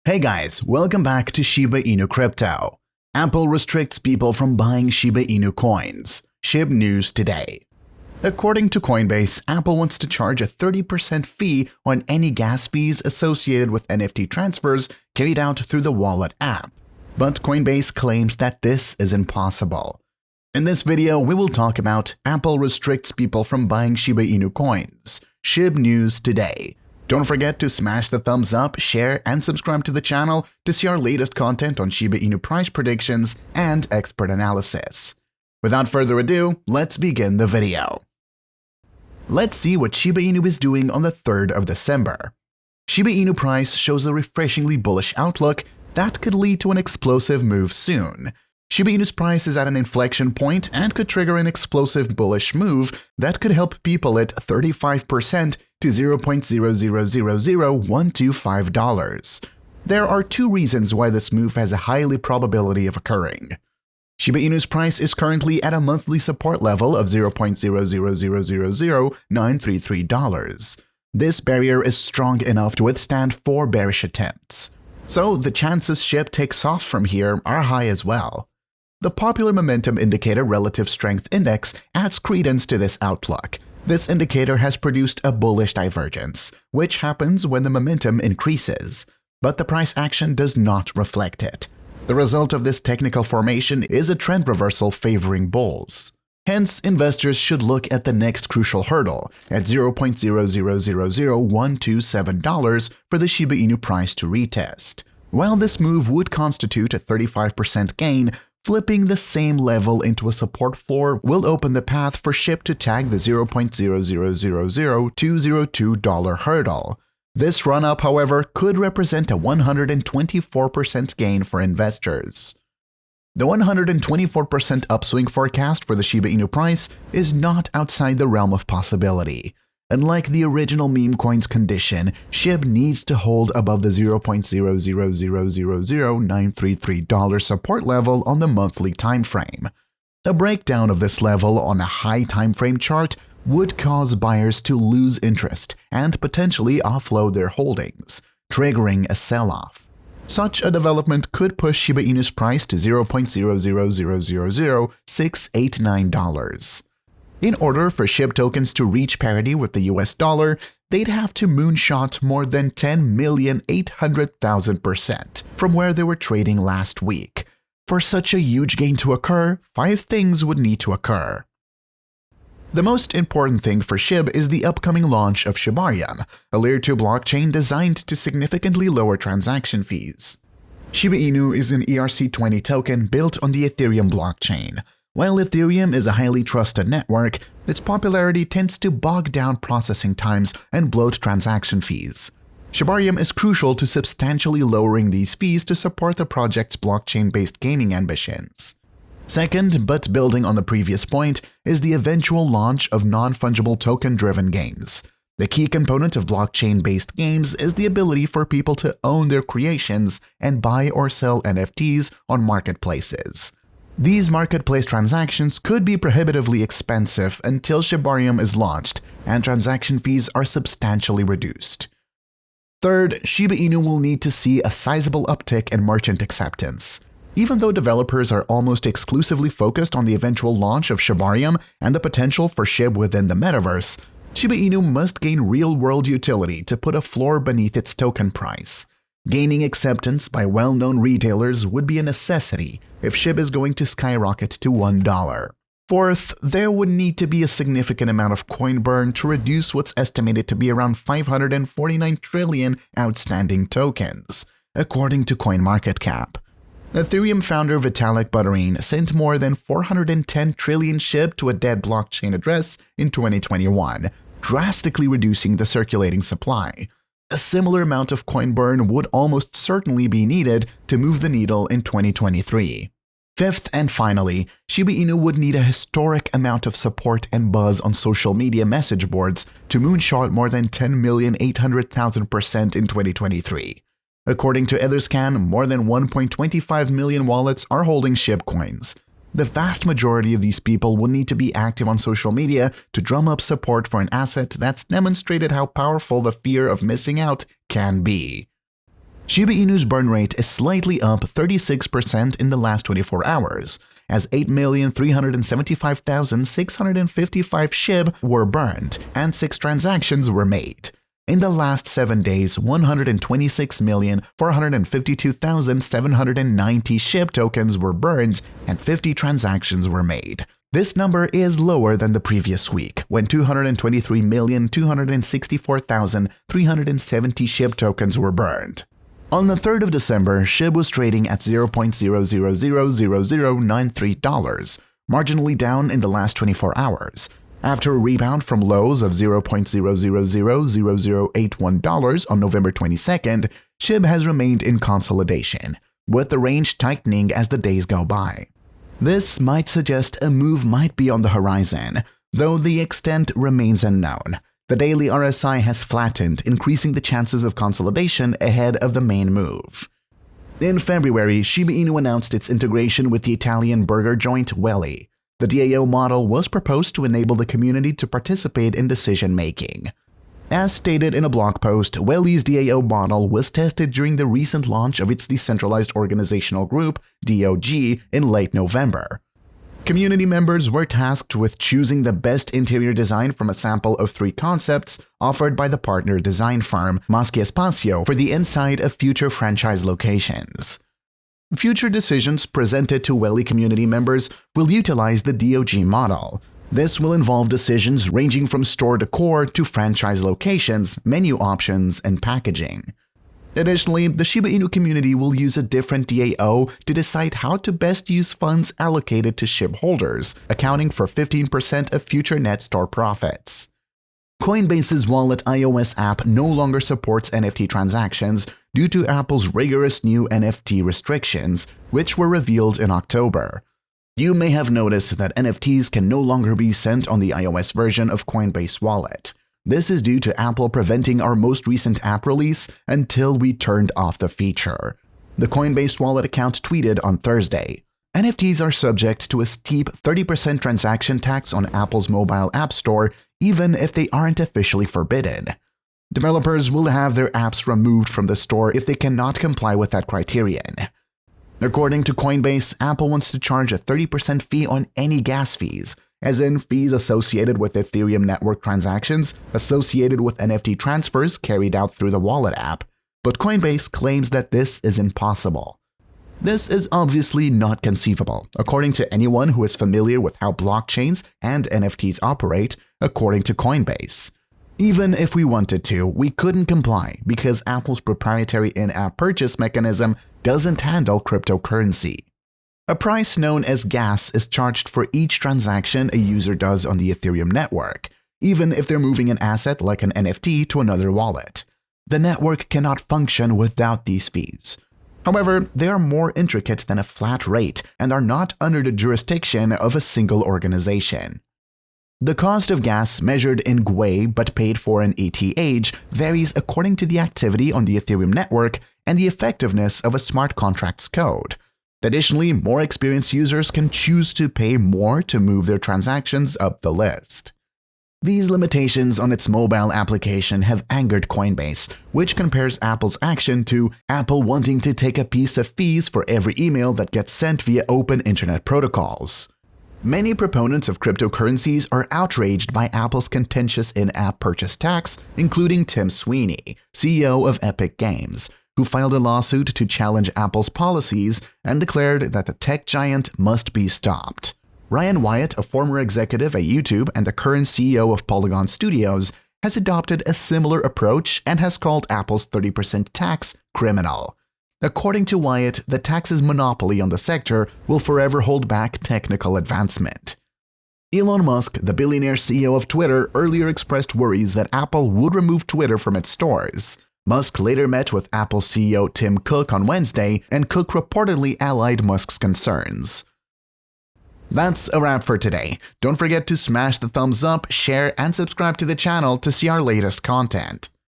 Hey guys, welcome back to Shiba Inu Crypto. Apple restricts people from buying Shiba Inu coins. Shib news today. According to Coinbase, Apple wants to charge a 30% fee on any gas fees associated with NFT transfers carried out through the wallet app. But Coinbase claims that this is impossible. In this video, we will talk about Apple restricts people from buying Shiba Inu coins. Shib news today. Don't forget to smash the thumbs up, share, and subscribe to the channel to see our latest content on Shiba Inu price predictions and expert analysis. Without further ado, let's begin the video. Let's see what Shiba Inu is doing on the 3rd of December. Shiba Inu price shows a refreshingly bullish outlook that could lead to an explosive move soon. Shiba Inu's price is at an inflection point and could trigger an explosive bullish move that could help people at 35% to $0.0000125. There are two reasons why this move has a high probability of occurring. Shiba Inu's price is currently at a monthly support level of $0.0000933. This barrier is strong enough to withstand 4 bearish attempts. So the chances Shib takes off from here are high as well. The popular momentum indicator relative strength index adds credence to this outlook. This indicator has produced a bullish divergence, which happens when the momentum increases, but the price action does not reflect it. The result of this technical formation is a trend reversal favoring bulls. Hence, investors should look at the next crucial hurdle at $0.0000127 for the Shiba Inu price to retest. While this move would constitute a 35% gain, flipping the same level into a support floor will open the path for Shib to tag the $0.0000202 hurdle. This run-up, however, could represent a 124% gain for investors. The 124% upswing forecast for the Shiba Inu price is not outside the realm of possibility. Unlike the original meme coin's condition, Shib needs to hold above the $0.0000933 support level on the monthly time frame. A breakdown of this level on a high time frame chart would cause buyers to lose interest and potentially offload their holdings, triggering a sell-off. Such a development could push Shiba Inu's price to $0.0000689. In order for Shib tokens to reach parity with the US dollar, they'd have to moonshot more than 10,800,000% from where they were trading last week. For such a huge gain to occur, 5 things would need to occur. The most important thing for Shib is the upcoming launch of Shibarium, a Layer 2 blockchain designed to significantly lower transaction fees. Shiba Inu is an ERC20 token built on the Ethereum blockchain. While Ethereum is a highly trusted network, its popularity tends to bog down processing times and bloat transaction fees. Shibarium is crucial to substantially lowering these fees to support the project's blockchain-based gaming ambitions. Second, but building on the previous point, is the eventual launch of non-fungible token-driven games. The key component of blockchain-based games is the ability for people to own their creations and buy or sell NFTs on marketplaces. These marketplace transactions could be prohibitively expensive until Shibarium is launched and transaction fees are substantially reduced. Third, Shiba Inu will need to see a sizable uptick in merchant acceptance. Even though developers are almost exclusively focused on the eventual launch of Shibarium and the potential for Shib within the metaverse, Shiba Inu must gain real-world utility to put a floor beneath its token price. Gaining acceptance by well-known retailers would be a necessity if Shib is going to skyrocket to $1. Fourth, there would need to be a significant amount of coin burn to reduce what's estimated to be around 549 trillion outstanding tokens, according to CoinMarketCap. Ethereum founder Vitalik Buterin sent more than 410 trillion Shib to a dead blockchain address in 2021, drastically reducing the circulating supply. A similar amount of coin burn would almost certainly be needed to move the needle in 2023. Fifth and finally, Shiba Inu would need a historic amount of support and buzz on social media message boards to moonshot more than 10,800,000% in 2023. According to Etherscan, more than 1.25 million wallets are holding Shib coins. The vast majority of these people will need to be active on social media to drum up support for an asset that's demonstrated how powerful the fear of missing out can be. Shiba Inu's burn rate is slightly up 36% in the last 24 hours, as 8,375,655 Shib were burned and 6 transactions were made. In the last 7 days, 126,452,790 Shib tokens were burned and 50 transactions were made. This number is lower than the previous week, when 223,264,370 Shib tokens were burned. On the 3rd of December, Shib was trading at $0.000093, marginally down in the last 24 hours. After a rebound from lows of $0.000081 on November 22nd, Shib has remained in consolidation, with the range tightening as the days go by. This might suggest a move might be on the horizon, though the extent remains unknown. The daily RSI has flattened, increasing the chances of consolidation ahead of the main move. In February, Shiba Inu announced its integration with the Italian burger joint Welly. The DAO model was proposed to enable the community to participate in decision-making. As stated in a blog post, Welly's DAO model was tested during the recent launch of its decentralized organizational group, DOG, in late November. Community members were tasked with choosing the best interior design from a sample of 3 concepts offered by the partner design firm Maschi Espacio for the inside of future franchise locations. Future decisions presented to Welly community members will utilize the DOG model. This will involve decisions ranging from store decor to franchise locations, menu options, and packaging. Additionally, the Shiba Inu community will use a different DAO to decide how to best use funds allocated to SHIB holders, accounting for 15% of future net store profits. Coinbase's wallet iOS app no longer supports NFT transactions due to Apple's rigorous new NFT restrictions, which were revealed in October. You may have noticed that NFTs can no longer be sent on the iOS version of Coinbase Wallet. This is due to Apple preventing our most recent app release until we turned off the feature. The Coinbase Wallet account tweeted on Thursday, NFTs are subject to a steep 30% transaction tax on Apple's mobile app store even if they aren't officially forbidden. Developers will have their apps removed from the store if they cannot comply with that criterion. According to Coinbase, Apple wants to charge a 30% fee on any gas fees, as in fees associated with Ethereum network transactions associated with NFT transfers carried out through the wallet app, but Coinbase claims that this is impossible. This is obviously not conceivable, according to anyone who is familiar with how blockchains and NFTs operate, according to Coinbase. Even if we wanted to, we couldn't comply because Apple's proprietary in-app purchase mechanism doesn't handle cryptocurrency. A price known as gas is charged for each transaction a user does on the Ethereum network, even if they're moving an asset like an NFT to another wallet. The network cannot function without these fees. However, they are more intricate than a flat rate and are not under the jurisdiction of a single organization. The cost of gas measured in GWei but paid for in ETH varies according to the activity on the Ethereum network and the effectiveness of a smart contract's code. Additionally, more experienced users can choose to pay more to move their transactions up the list. These limitations on its mobile application have angered Coinbase, which compares Apple's action to Apple wanting to take a piece of fees for every email that gets sent via open internet protocols. Many proponents of cryptocurrencies are outraged by Apple's contentious in-app purchase tax, including Tim Sweeney, CEO of Epic Games, who filed a lawsuit to challenge Apple's policies and declared that the tech giant must be stopped. Ryan Wyatt, a former executive at YouTube and the current CEO of Polygon Studios, has adopted a similar approach and has called Apple's 30% tax criminal. According to Wyatt, the tax's monopoly on the sector will forever hold back technical advancement. Elon Musk, the billionaire CEO of Twitter, earlier expressed worries that Apple would remove Twitter from its stores. Musk later met with Apple CEO Tim Cook on Wednesday, and Cook reportedly allied Musk's concerns. That's a wrap for today. Don't forget to smash the thumbs up, share, and subscribe to the channel to see our latest content.